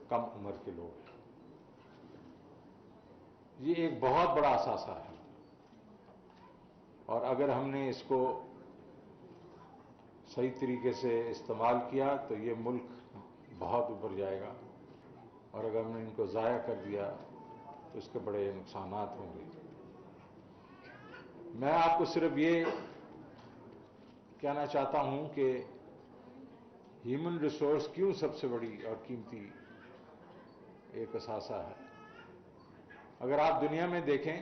کم عمر کے لوگ ہیں. یہ ایک بہت بڑا اثاثہ ہے، اور اگر ہم نے اس کو صحیح طریقے سے استعمال کیا تو یہ ملک بہت اوپر جائے گا، اور اگر ہم نے ان کو ضائع کر دیا تو اس کے بڑے نقصانات ہوں گے. میں آپ کو صرف یہ کہنا چاہتا ہوں کہ ہیومن ریسورس کیوں سب سے بڑی اور قیمتی ایک اثاثہ ہے. اگر آپ دنیا میں دیکھیں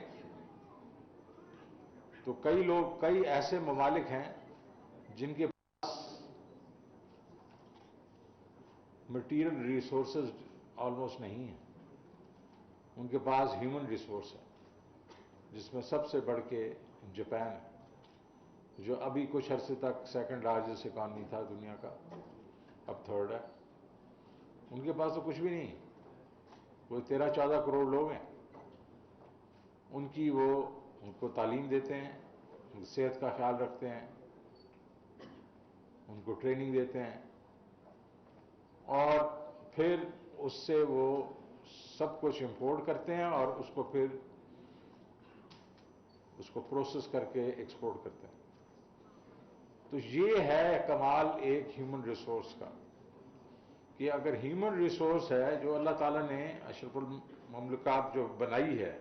تو کئی ایسے ممالک ہیں جن کے پاس مٹیریل ریسورسز آلموسٹ نہیں ہیں، ان کے پاس ہیومن ریسورس ہے، جس میں سب سے بڑھ کے جاپان ہے، جو ابھی کچھ عرصے تک سیکنڈ لارجسٹ اکانومی تھا دنیا کا، اب تھرڈ ہے. ان کے پاس تو کچھ بھی نہیں، وہ 13-14 کروڑ لوگ ہیں. ان کو تعلیم دیتے ہیں، ان کی صحت کا خیال رکھتے ہیں، ان کو ٹریننگ دیتے ہیں، اور پھر اس سے وہ سب کچھ امپورٹ کرتے ہیں اور اس کو پھر پروسیس کر کے ایکسپورٹ کرتے ہیں. تو یہ ہے کمال ایک ہیومن ریسورس کا، کہ اگر ہیومن ریسورس ہے جو اللہ تعالیٰ نے اشرف المملکات جو بنائی ہے،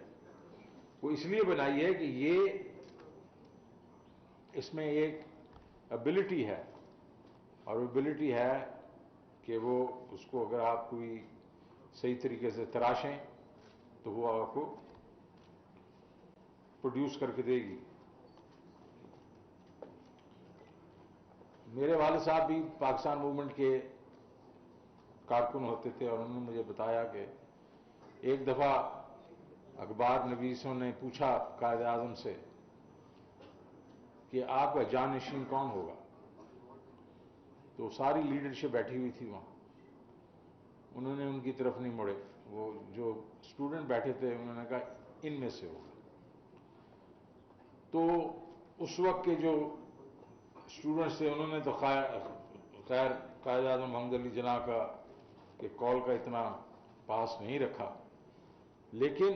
وہ اس لیے بنائی ہے کہ یہ اس میں ایک ایبلٹی ہے، اور ایبلٹی ہے کہ وہ اس کو اگر آپ کوئی صحیح طریقے سے تراشیں تو وہ آپ کو پروڈیوس کر کے دے گی. میرے والد صاحب بھی پاکستان موومنٹ کے کارکن ہوتے تھے، اور انہوں نے مجھے بتایا کہ ایک دفعہ اخبار نویسوں نے پوچھا قائد اعظم سے کہ آپ کا جانشین کون ہوگا، تو ساری لیڈرشپ بیٹھی ہوئی تھی وہاں. انہوں نے ان کی طرف نہیں مڑے، وہ جو اسٹوڈنٹ بیٹھے تھے انہوں نے کہا ان میں سے ہوگا. تو اس وقت کے جو اسٹوڈنٹس تھے انہوں نے تو خیر قائد اعظم محمد علی جناح کا کہ کال کا اتنا پاس نہیں رکھا. لیکن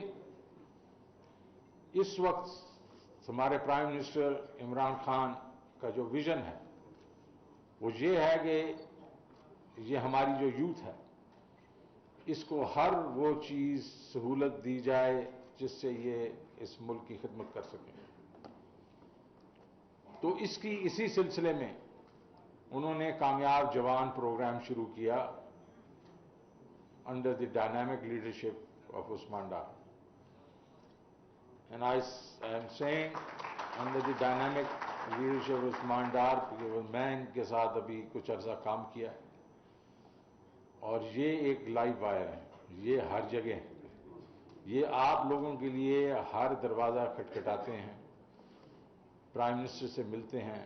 اس وقت ہمارے پرائم منسٹر عمران خان کا جو ویژن ہے وہ یہ ہے کہ یہ ہماری جو یوتھ ہے اس کو ہر وہ چیز سہولت دی جائے جس سے یہ اس ملک کی خدمت کر سکیں. تو اسی سلسلے میں انہوں نے کامیاب جوان پروگرام شروع کیا under the dynamic leadership of Usman Dar. And I am seeing under the dynamic leadership of Usman Dar, میں ان کے ساتھ ابھی کچھ عرصہ کام کیا ہے، اور یہ ایک لائیو وائر ہے، یہ ہر جگہ ہے، یہ آپ لوگوں کے لیے ہر دروازہ کھٹکھٹاتے ہیں، پرائم منسٹر سے ملتے ہیں،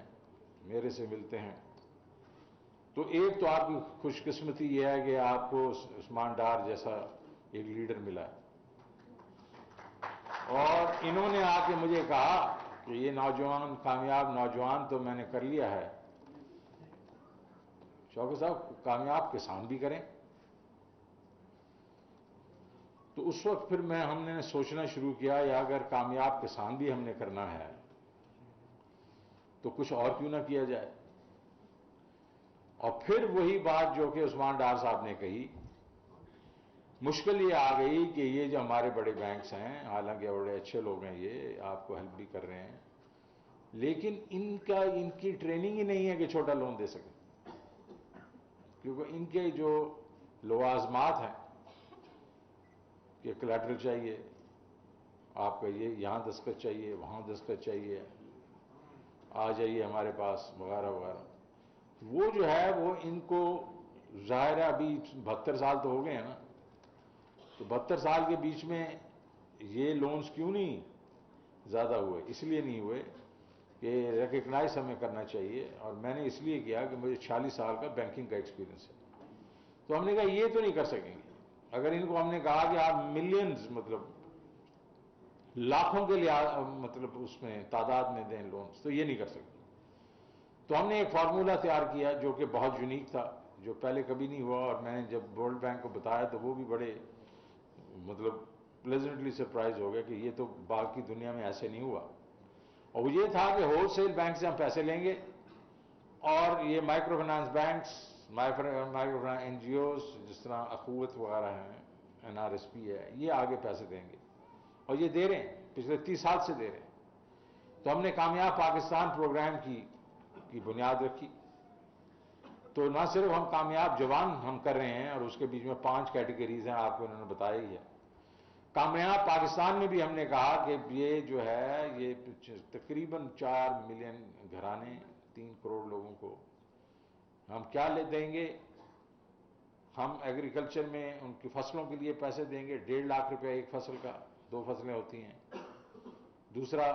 میرے سے ملتے ہیں. تو ایک تو آپ کی خوش قسمتی یہ ہے کہ آپ کو عثمان ڈار جیسا ایک لیڈر ملا ہے، اور انہوں نے آ کے مجھے کہا کہ یہ نوجوان کامیاب نوجوان تو میں نے کر لیا ہے، شوکت صاحب کامیاب کسان بھی کریں. تو اس وقت پھر ہم نے سوچنا شروع کیا یا اگر کامیاب کسان بھی ہم نے کرنا ہے تو کچھ اور کیوں نہ کیا جائے. اور پھر وہی بات جو کہ عثمان ڈار صاحب نے کہی، مشکل یہ آ گئی کہ یہ جو ہمارے بڑے بینکس ہیں، حالانکہ بڑے اچھے لوگ ہیں، یہ آپ کو ہیلپ بھی کر رہے ہیں، لیکن ان کی ٹریننگ ہی نہیں ہے کہ چھوٹا لون دے سکیں، کیونکہ ان کے جو لوازمات ہیں کہ کلیٹرل چاہیے آپ کا، یہ یہاں دستخط چاہیے، وہاں دستخط چاہیے، آ جائیے ہمارے پاس وغیرہ وغیرہ، وہ جو ہے وہ ان کو ظاہر ہے ابھی 72 سال تو ہو گئے ہیں نا، تو 72 سال کے بیچ میں یہ لونز کیوں نہیں زیادہ ہوئے؟ اس لیے نہیں ہوئے کہ ریکگنائز ہمیں کرنا چاہیے، اور میں نے اس لیے کیا کہ مجھے 46 سال کا بینکنگ کا ایکسپیرینس ہے. تو ہم نے کہا یہ تو نہیں کر سکیں گے. اگر ان کو ہم نے کہا کہ آپ ملینز مطلب لاکھوں کے لیے مطلب اس میں تعداد میں دیں لونز، تو یہ نہیں کر سکتے. تو ہم نے ایک فارمولہ تیار کیا جو کہ بہت یونیک تھا، جو پہلے کبھی نہیں ہوا، اور میں نے جب ورلڈ بینک کو بتایا تو وہ بھی بڑے مطلب پلیزنٹلی سرپرائز ہو گیا کہ یہ تو باقی دنیا میں ایسے نہیں ہوا. اور وہ یہ تھا کہ ہول سیل بینک سے ہم پیسے لیں گے اور یہ micro finance banks, micro finance NGOs جس طرح اخوت وغیرہ ہیں، این آر ایس پی ہے، یہ آگے پیسے دیں گے، اور یہ دے رہے ہیں، پچھلے 30 سال سے دے رہے ہیں. تو ہم نے کامیاب پاکستان پروگرام کی بنیاد رکھی. تو نہ صرف ہم کامیاب جوان ہم کر رہے ہیں، اور اس کے بیچ میں 5 کیٹیگریز ہیں، آپ کو انہوں نے بتایا ہی ہے. کامیاب پاکستان میں بھی ہم نے کہا کہ یہ جو ہے یہ تقریباً 4 ملین گھرانے، 3 کروڑ لوگوں کو ہم کیا لے دیں گے. ہم ایگریکلچر میں ان کی فصلوں کے لیے پیسے دیں گے، 1.5 لاکھ روپے ایک فصل کا، 2 فصلیں ہوتی ہیں. دوسرا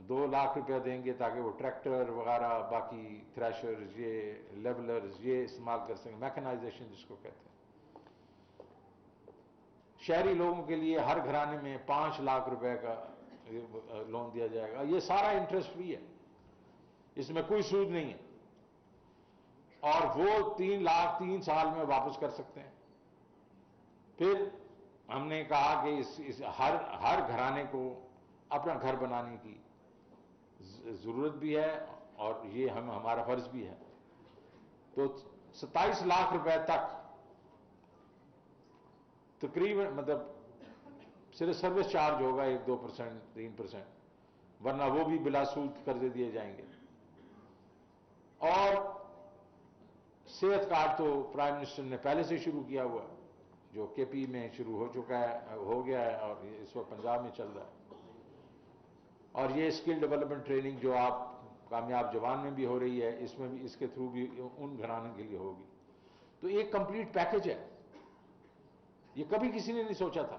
2 لاکھ روپے دیں گے تاکہ وہ ٹریکٹر وغیرہ، باقی تھریشرز، یہ لیولرز، یہ استعمال کر سکیں، میکنائزیشن جس کو کہتے ہیں. شہری لوگوں کے لیے ہر گھرانے میں 5 لاکھ روپے کا لون دیا جائے گا. یہ سارا انٹرسٹ فری ہے، اس میں کوئی سود نہیں ہے، اور وہ 3 لاکھ 3 سال میں واپس کر سکتے ہیں. پھر ہم نے کہا کہ ہر گھرانے کو اپنا گھر بنانے کی ضرورت بھی ہے، اور یہ ہمارا فرض بھی ہے. تو 27 لاکھ روپے تک تقریباً مطلب صرف سروس چارج ہوگا 1-2%، 3%، ورنہ وہ بھی بلا سود قرضے دیے جائیں گے. اور صحت کارڈ تو پرائم منسٹر نے پہلے سے شروع کیا ہوا ہے، جو کے پی میں شروع ہو گیا ہے، اور اس وقت پنجاب میں چل رہا ہے. اور یہ اسکل ڈیولپمنٹ ٹریننگ جو آپ کامیاب جوان میں بھی ہو رہی ہے، اس میں بھی، اس کے تھرو بھی ان گھرانوں کے لیے ہوگی. تو ایک کمپلیٹ پیکج ہے. یہ کبھی کسی نے نہیں سوچا تھا.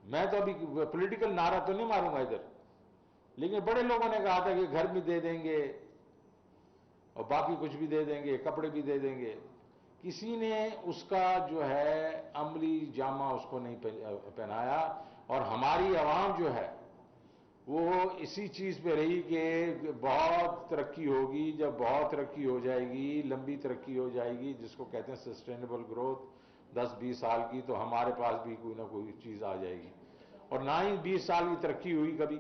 میں تو ابھی پولیٹیکل نعرہ تو نہیں ماروں گا ادھر، لیکن بڑے لوگوں نے کہا تھا کہ گھر بھی دے دیں گے اور باقی کچھ بھی دے دیں گے، کپڑے بھی دے دیں گے. کسی نے اس کا جو ہے عملی جامہ اس کو نہیں پہنایا. اور ہماری عوام جو ہے وہ اسی چیز پہ رہی کہ بہت ترقی ہوگی. جب بہت ترقی ہو جائے گی، لمبی ترقی ہو جائے گی، جس کو کہتے ہیں سسٹینیبل گروتھ، 10-20 سال کی، تو ہمارے پاس بھی کوئی نہ کوئی چیز آ جائے گی. اور نہ ہی 20 سال کی ترقی ہوئی کبھی،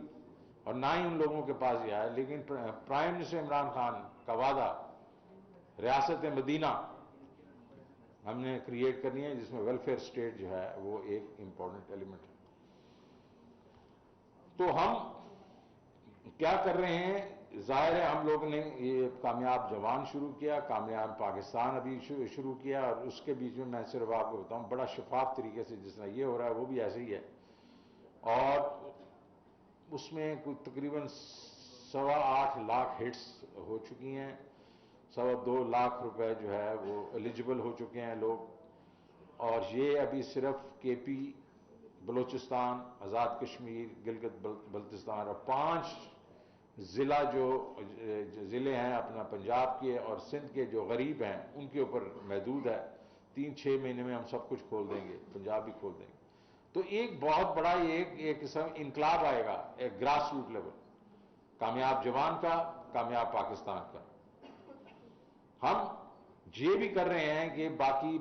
اور نہ ہی ان لوگوں کے پاس یہ آئے. لیکن پرائم منسٹر عمران خان کا وعدہ، ریاست مدینہ ہم نے کریٹ کرنی ہے، جس میں ویلفیئر اسٹیٹ جو ہے وہ ایک امپورٹنٹ ایلیمنٹ ہے. تو ہم کیا کر رہے ہیں؟ ظاہر ہے ہم لوگوں نے یہ کامیاب جوان شروع کیا، کامیاب پاکستان ابھی شروع کیا، اور اس کے بیچ میں صرف آپ کو بتاؤں بڑا شفاف طریقے سے جس طرح یہ ہو رہا ہے وہ بھی ایسے ہی ہے. اور اس میں کوئی تقریباً 8.25 لاکھ ہٹس ہو چکی ہیں، 2.25 لاکھ روپے جو ہے وہ ایلیجبل ہو چکے ہیں لوگ. اور یہ ابھی صرف کے پی، بلوچستان، آزاد کشمیر، گلگت بلتستان اور 5 ضلع جو ضلع ہیں اپنا پنجاب کے اور سندھ کے جو غریب ہیں ان کے اوپر محدود ہے. 3-6 مہینے میں ہم سب کچھ کھول دیں گے، پنجاب بھی کھول دیں گے. تو ایک بہت بڑا ایک قسم انقلاب آئے گا، ایک گراس روٹ لیول، کامیاب جوان کا، کامیاب پاکستان کا. ہم یہ بھی کر رہے ہیں کہ باقی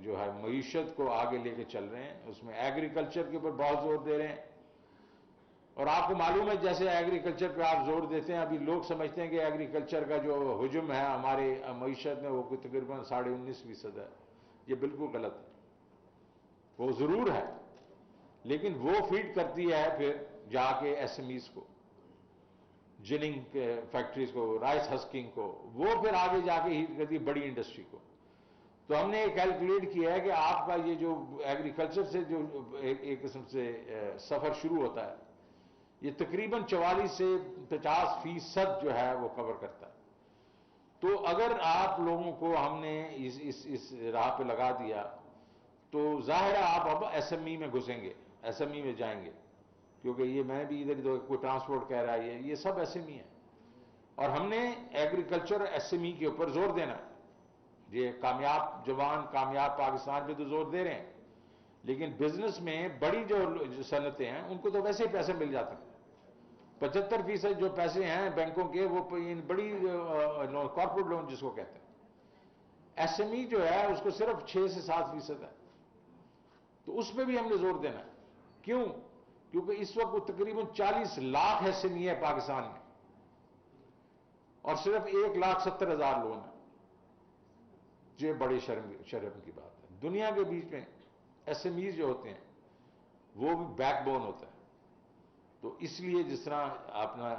جو ہے معیشت کو آگے لے کے چل رہے ہیں، اس میں ایگریکلچر کے اوپر بہت زور دے رہے ہیں. اور آپ کو معلوم ہے جیسے ایگریکلچر پہ آپ زور دیتے ہیں، ابھی لوگ سمجھتے ہیں کہ ایگریکلچر کا جو حجم ہے ہمارے معیشت میں وہ تقریباً 19.5% ہے. یہ بالکل غلط ہے. وہ ضرور ہے، لیکن وہ فیڈ کرتی ہے پھر جا کے ایس ایم ایز کو، جننگ فیکٹریز کو، رائس ہسکنگ کو، وہ پھر آگے جا کے ہیٹ کرتی ہے بڑی انڈسٹری کو. تو ہم نے یہ کیلکولیٹ کیا ہے کہ آپ کا یہ جو ایگریکلچر سے جو ایک قسم سے سفر شروع ہوتا ہے، یہ تقریباً 44 سے 50% جو ہے وہ کور کرتا ہے. تو اگر آپ لوگوں کو ہم نے اس راہ پہ لگا دیا تو ظاہر ہے آپ اب ایس ایم ای میں گھسیں گے، ایس ایم ای میں جائیں گے، کیونکہ یہ میں بھی ادھر کوئی ٹرانسپورٹ کہہ رہا ہے، یہ سب ایس ایم ای ہے. اور ہم نے ایگریکلچر ایس ایم ای کے اوپر زور دینا ہے. یہ کامیاب جوان، کامیاب پاکستان پہ تو زور دے رہے ہیں، لیکن بزنس میں بڑی جو صنعتیں ہیں ان کو تو ویسے ہی پیسے مل جاتے ہیں. 75% جو پیسے ہیں بینکوں کے وہ بڑی کارپوریٹ لون جس کو کہتے ہیں، ایس ایم ای جو ہے اس کو صرف 6 سے 7% ہے، تو اس پہ بھی ہم نے زور دینا ہے. کیوں؟ کیونکہ اس وقت وہ تقریباً 40 لاکھ ایس ایم ای ہے پاکستان میں، اور صرف 1,70,000 لون ہیں. یہ بڑی شرم کی بات ہے. دنیا کے بیچ میں ایس ایم ایز جو ہوتے ہیں وہ بھی بیک بون ہوتا ہے. تو اس لیے جس طرح اپنا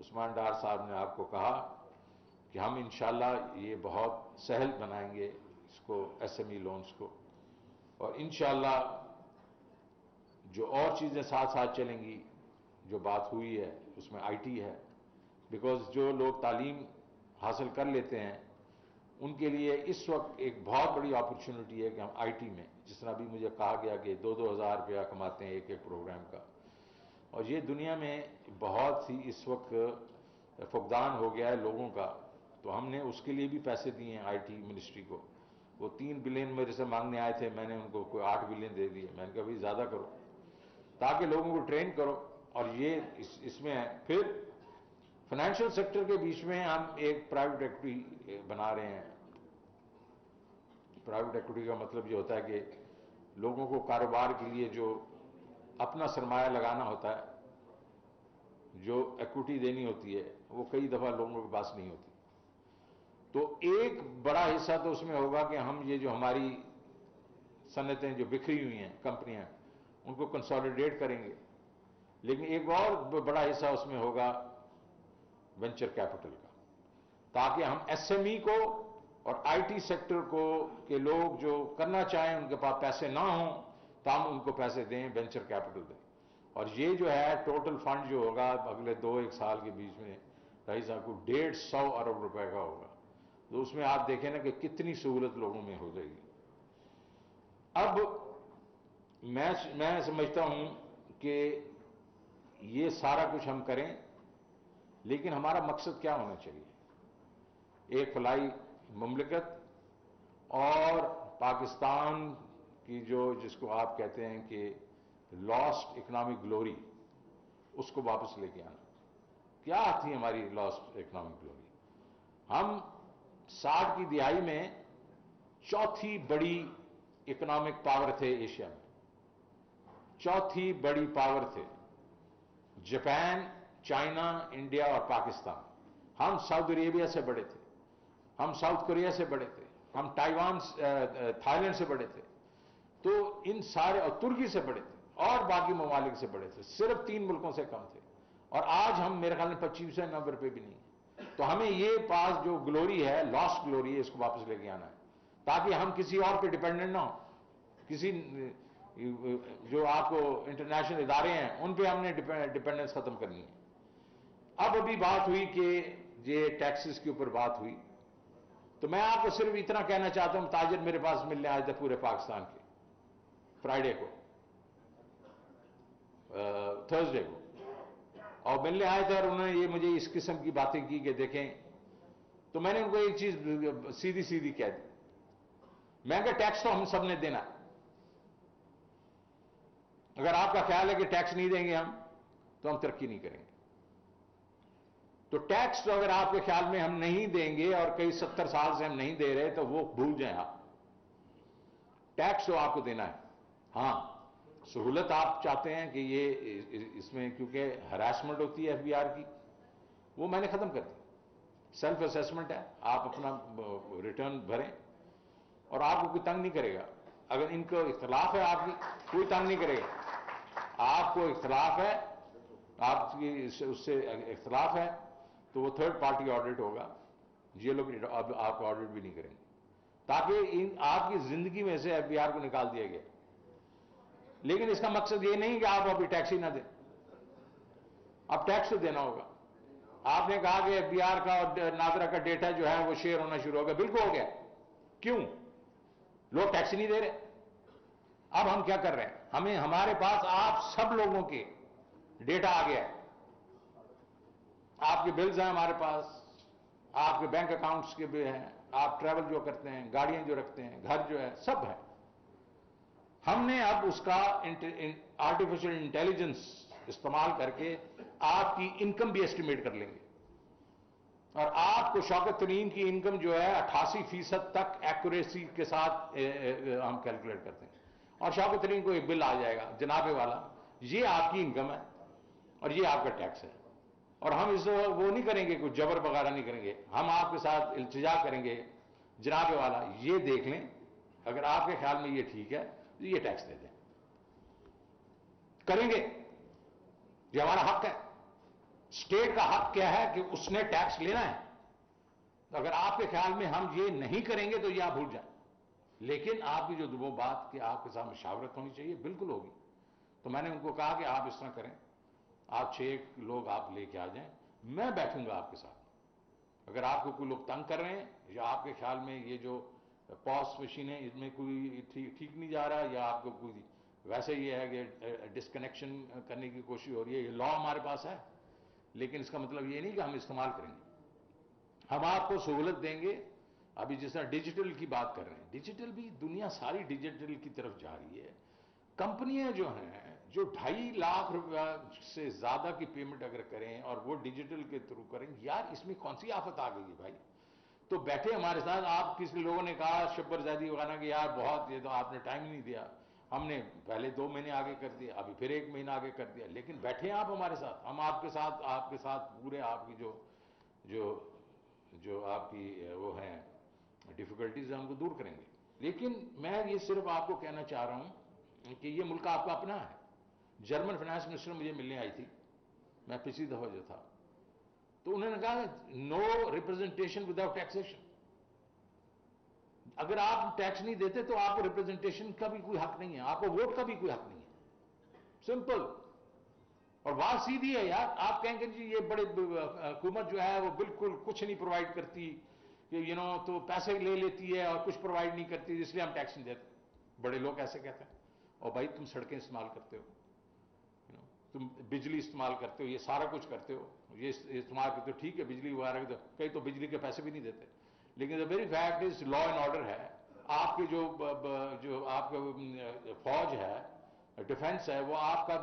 عثمان ڈار صاحب نے آپ کو کہا کہ ہم انشاءاللہ یہ بہت سہل بنائیں گے اس کو، ایس ایم ای لونز کو، اور انشاءاللہ جو اور چیزیں ساتھ ساتھ چلیں گی. جو بات ہوئی ہے اس میں آئی ٹی ہے، بیکاز جو لوگ تعلیم حاصل کر لیتے ہیں ان کے لیے اس وقت ایک بہت بڑی اپرچونٹی ہے کہ ہم آئی ٹی میں، جس طرح بھی مجھے کہا گیا کہ 2,000 روپیہ کماتے ہیں ایک پروگرام کا، اور یہ دنیا میں بہت سی اس وقت فقدان ہو گیا ہے لوگوں کا. تو ہم نے اس کے لیے بھی پیسے دیے ہیں آئی ٹی منسٹری کو. وہ 3 بلین میرے سے مانگنے آئے تھے، میں نے ان کو کوئی 8 بلین دے دیے. میں نے کہا بھائی زیادہ کرو تاکہ لوگوں کو ٹرین کرو. اور یہ اس میں ہے. پھر فائنینشیل سیکٹر کے بیچ میں ہم ایک پرائیویٹ ایکوٹی بنا رہے ہیں. پرائیویٹ ایکوٹی کا مطلب یہ ہوتا ہے کہ لوگوں کو کاروبار کے لیے جو اپنا سرمایہ لگانا ہوتا ہے، جو ایکوٹی دینی ہوتی ہے، وہ کئی دفعہ لوگوں کے پاس نہیں ہوتی. تو ایک بڑا حصہ تو اس میں ہوگا کہ ہم یہ جو ہماری صنعتیں جو بکھری ہوئی ہیں کمپنیاں، ان کو کنسالیڈیٹ کریں گے. لیکن ایک اور بڑا حصہ اس میں ہوگا وینچر کیپٹل کا، تاکہ ہم ایس ایم ای کو اور آئی ٹی سیکٹر کو کہ لوگ جو کرنا چاہیں ان کے پاس پیسے نہ ہوں تو ہم ان کو پیسے دیں، وینچر کیپٹل دیں. اور یہ جو ہے ٹوٹل فنڈ جو ہوگا اگلے 2-1 سال کے بیچ میں رئیس صاحب کو 150 ارب روپے کا ہوگا. تو اس میں آپ دیکھیں نا کہ کتنی سہولت لوگوں میں ہو جائے گی. اب میں سمجھتا ہوں کہ یہ سارا کچھ ہم کریں، لیکن ہمارا مقصد کیا ہونا چاہیے؟ ایک فلاحی مملکت اور پاکستان کی جس کو آپ کہتے ہیں کہ لاسٹ اکنامک گلوری، اس کو واپس لے کے آنا. کیا تھی ہماری لاسٹ اکنامک گلوری؟ ہم 60 کی دہائی میں چوتھی بڑی اکنامک پاور تھے ایشیا میں. چوتھی بڑی پاور تھے. جاپان، چائنا، انڈیا اور پاکستان. ہم سعودی عربیہ سے بڑے تھے، ہم ساؤتھ کوریا سے بڑے تھے، ہم تائیوان تھائی لینڈ سے بڑے تھے. تو ان سارے، اور ترکی سے بڑے تھے، اور باقی ممالک سے بڑے تھے. صرف 3 ملکوں سے کم تھے. اور آج ہم میرے خیال میں 25 نمبر پہ بھی نہیں ہیں. تو ہمیں یہ پاس جو گلوری ہے، لاسٹ گلوری ہے، اس کو واپس لے کے آنا ہے، تاکہ ہم کسی اور پہ ڈیپینڈنٹ نہ ہوں. کسی جو آپ کو انٹرنیشنل ادارے ہیں ان پہ ہم نے ڈیپینڈنس ختم کرنی ہے. اب ابھی بات ہوئی کہ یہ ٹیکسز کے اوپر بات ہوئی، تو میں آپ کو صرف اتنا کہنا چاہتا ہوں. تاجر میرے پاس ملنے آئے تھے پورے پاکستان کے، فرائیڈے کو، تھرسڈے کو، اور ملنے آئے تھے، اور انہوں نے یہ مجھے اس قسم کی باتیں کی کہ دیکھیں. تو میں نے ان کو ایک چیز سیدھی سیدھی کہہ دی. میں کہ ٹیکس تو ہم سب نے دینا ہے. اگر آپ کا خیال ہے کہ ٹیکس نہیں دیں گے ہم تو ہم ترقی نہیں کریں گے. تو ٹیکس تو اگر آپ کے خیال میں ہم نہیں دیں گے، اور کئی 70 سال سے ہم نہیں دے رہے، تو وہ بھول جائیں آپ. ٹیکس تو آپ کو دینا ہے. ہاں، سہولت آپ چاہتے ہیں کہ یہ اس میں کیونکہ ہراسمنٹ ہوتی ہے ایف بی آر کی، وہ میں نے ختم کر دی. سیلف اسیسمنٹ ہے، آپ اپنا ریٹرن بھریں اور آپ کو کوئی تنگ نہیں کرے گا. اگر ان کو اختلاف ہے آپ کی، کوئی تنگ نہیں کرے گا. آپ کو اختلاف ہے، آپ کی اس سے اختلاف ہے، تو وہ تھرڈ پارٹی آڈٹ ہوگا. یہ لوگ اب آپ کو آڈٹ بھی نہیں کریں گے، تاکہ آپ کی زندگی میں سے ایف بی آر کو نکال دیا گیا. لیکن اس کا مقصد یہ نہیں کہ آپ ابھی ٹیکس ہی نہ دیں. اب ٹیکس تو دینا ہوگا. آپ نے کہا کہ ایف بی آر کا اور ناظرہ کا ڈیٹا جو ہے وہ شیئر ہونا شروع ہو گیا. بالکل ہو گیا. کیوں؟ لوگ ٹیکس نہیں دے رہے. اب ہم کیا کر رہے ہیں؟ ہمارے پاس آپ سب لوگوں کے ڈیٹا آ گیا ہے. آپ کے بلز ہیں ہمارے پاس، آپ کے بینک اکاؤنٹس کے بھی ہیں، آپ ٹریول جو کرتے ہیں، گاڑیاں جو رکھتے ہیں، گھر جو ہے، سب ہے. ہم نے اب اس کا آرٹیفیشل انٹیلیجنس استعمال کر کے آپ کی انکم بھی ایسٹیمیٹ کر لیں گے. اور آپ کو شوکت ترین کی انکم جو ہے 88% تک ایکوریسی کے ساتھ ہم کیلکولیٹ کرتے ہیں، اور شوکت ترین کو ایک بل آ جائے گا، جناب والا یہ آپ کی انکم ہے اور یہ آپ کا ٹیکس ہے، اور ہم اس وہ نہیں کریں گے، کوئی جبر وغیرہ نہیں کریں گے، ہم آپ کے ساتھ التجا کریں گے، جناب والا یہ دیکھ لیں، اگر آپ کے خیال میں یہ ٹھیک ہے تو یہ ٹیکس دے دیں، کریں گے، یہ ہمارا حق ہے۔ اسٹیٹ کا حق کیا ہے کہ اس نے ٹیکس لینا ہے، اگر آپ کے خیال میں ہم یہ نہیں کریں گے تو یہ آپ بھول جائیں، لیکن آپ کی جو وہ بات کہ آپ کے ساتھ مشاورت ہونی چاہیے بالکل ہوگی، تو میں نے ان کو کہا کہ آپ اس طرح کریں، آپ 6 لوگ آپ لے کے آ جائیں، میں بیٹھوں گا آپ کے ساتھ، اگر آپ کو کوئی لوگ تنگ کر رہے ہیں یا آپ کے خیال میں یہ جو پاس مشین ہے اس میں کوئی ٹھیک نہیں جا رہا، یا آپ کو کوئی ویسے یہ ہے کہ ڈسکنیکشن کرنے کی کوشش ہو رہی ہے، یہ لا ہمارے پاس ہے، لیکن اس کا مطلب یہ نہیں کہ ہم استعمال کریں گے، ہم آپ کو سہولت دیں گے۔ ابھی جس طرح ڈیجیٹل کی بات کر رہے ہیں، ڈیجیٹل بھی دنیا ساری ڈیجیٹل کی طرف جا رہی ہے، کمپنیاں جو ہیں جو 2.5 لاکھ روپیہ سے زیادہ کی پیمنٹ اگر کریں اور وہ ڈیجیٹل کے تھرو کریں، یار اس میں کون سی آفت آ گئی ہے بھائی، تو بیٹھے ہمارے ساتھ، آپ کسی لوگوں نے کہا شبر زیدی وغیرہ کہ یار بہت، یہ تو آپ نے ٹائم نہیں دیا، ہم نے پہلے 2 مہینے آگے کر دیا، ابھی پھر 1 مہینہ آگے کر دیا، لیکن بیٹھے آپ ہمارے ساتھ، ہم آپ کے ساتھ پورے آپ کی جو آپ کی وہ ہیں ڈیفیکلٹیز ہیں ان کو دور کریں گے، لیکن میں یہ صرف آپ کو کہنا چاہ رہا ہوں کہ یہ ملک آپ کا اپنا ہے۔ جرمن فائنانس منسٹر مجھے ملنے آئی تھی، میں پچھلی دفعہ جو تھا، تو انہوں نے کہا نو ریپرزنٹیشن وداؤٹ ٹیکسیشن، اگر آپ ٹیکس نہیں دیتے تو آپ کو ریپرزنٹیشن کا بھی کوئی حق نہیں ہے، آپ کو ووٹ کا بھی کوئی حق نہیں ہے، سمپل، اور بات سیدھی ہے یار، آپ کہیں گے جی یہ بڑے حکومت جو ہے وہ بالکل کچھ نہیں پرووائڈ کرتی، تو پیسے لے لیتی ہے اور کچھ پرووائڈ نہیں کرتی اس لیے ہم ٹیکس نہیں دیتے، بڑے لوگ ایسے کہتے ہیں، اور بھائی تم سڑکیں استعمال کرتے ہو، تم بجلی استعمال کرتے ہو، یہ سارا کچھ کرتے ہو، یہ استعمال کرتے ہو، ٹھیک ہے بجلی وغیرہ کے، کئی تو بجلی کے پیسے بھی نہیں دیتے، لیکن the very fact is law and order ہے، آپ کی جو آپ کا فوج ہے، ڈیفنس ہے، وہ آپ کا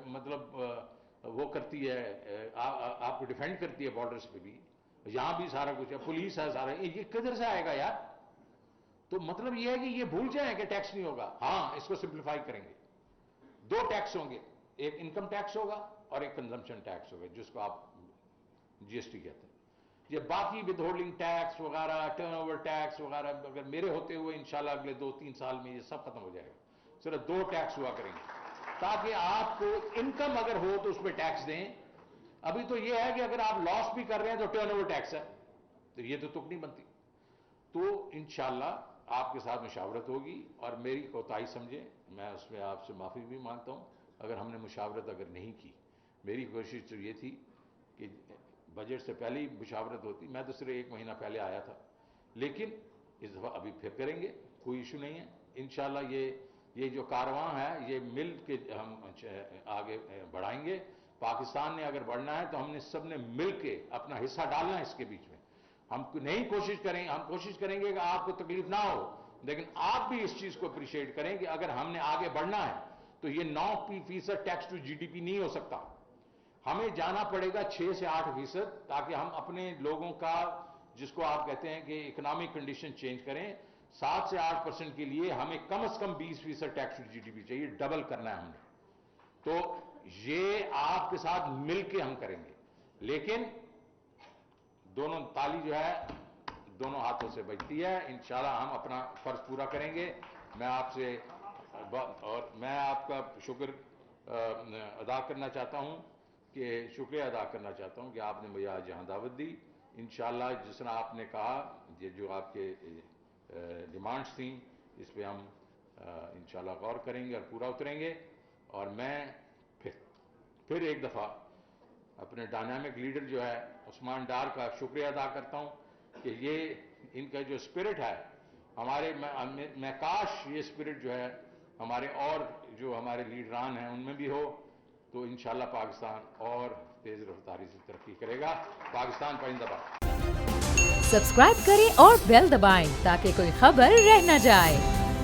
مطلب وہ کرتی ہے، آپ کو ڈیفینڈ کرتی ہے بارڈرز پہ بھی، یہاں بھی سارا کچھ ہے، پولیس ہے سارا، یہ کدھر سے آئے گا یار؟ تو مطلب یہ ہے کہ یہ بھول جائیں کہ ٹیکس نہیں ہوگا، ہاں اس کو سمپلیفائی کریں گے، 2 ٹیکس ہوں گے، ایک انکم ٹیکس ہوگا اور ایک کنزمپشن ٹیکس ہوگا جس کو آپ جی ایس ٹی کہتے ہیں، یہ باقی ود ہولڈنگ ٹیکس وغیرہ، ٹرن اوور ٹیکس وغیرہ، اگر میرے ہوتے ہوئے انشاءاللہ اگلے 2-3 سال میں یہ سب ختم ہو جائے گا، صرف 2 ٹیکس ہوا کریں گے، تاکہ آپ کو انکم اگر ہو تو اس پہ ٹیکس دیں۔ ابھی تو یہ ہے کہ اگر آپ لاس بھی کر رہے ہیں تو ٹرن اوور ٹیکس ہے، تو یہ تو تک نہیں بنتی، تو انشاءاللہ آپ کے ساتھ مشاورت ہوگی، اور میری کوتاہی سمجھیں، میں اس میں آپ سے معافی بھی مانگتا ہوں اگر ہم نے مشاورت اگر نہیں کی، میری کوشش تو یہ تھی کہ بجٹ سے پہلے ہی مشاورت ہوتی، میں تو صرف 1 مہینہ پہلے آیا تھا، لیکن اس دفعہ ابھی پھر کریں گے، کوئی ایشو نہیں ہے، انشاءاللہ یہ جو کارواں ہے یہ مل کے ہم آگے بڑھائیں گے، پاکستان نے اگر بڑھنا ہے تو ہم نے سب نے مل کے اپنا حصہ ڈالنا ہے اس کے بیچ میں، ہم کوشش کریں گے کہ آپ کو تکلیف نہ ہو، لیکن آپ بھی اس چیز کو اپریشیٹ کریں کہ اگر ہم نے آگے بڑھنا ہے تو یہ 9% tax to G D P نہیں ہو سکتا، ہمیں جانا پڑے گا 6 سے 8%، تاکہ ہم اپنے لوگوں کا، جس کو آپ کہتے ہیں کہ اکنامک کنڈیشن چینج کریں، 7 سے 8% کے لیے ہمیں کم از کم 20% tax to G D P چاہیے، ڈبل کرنا ہے ہم نے، تو یہ آپ کے ساتھ مل کے ہم کریں گے، لیکن دونوں تالی جو ہے دونوں ہاتھوں سے بجتی ہے، انشاءاللہ ہم اپنا فرض پورا کریں گے، میں آپ سے اور میں آپ کا ادا کرنا چاہتا ہوں شکریہ ادا کرنا چاہتا ہوں کہ آپ نے مجھے آج یہاں دعوت دی، انشاءاللہ جس طرح آپ نے کہا، یہ جو آپ کے ڈیمانڈز تھیں اس پہ ہم انشاءاللہ غور کریں گے اور پورا اتریں گے، اور میں پھر ایک دفعہ اپنے ڈائنامک لیڈر جو ہے عثمان ڈار کا شکریہ ادا کرتا ہوں کہ یہ ان کا جو اسپرٹ ہے میں کاش یہ اسپرٹ جو ہے ہمارے اور جو ہمارے لیڈران ہیں ان میں بھی ہو، تو انشاءاللہ پاکستان اور تیز رفتاری سے ترقی کرے گا، پاکستان پائندہ باد۔ سبسکرائب کریں اور بیل دبائیں تاکہ کوئی خبر رہ نہ جائے۔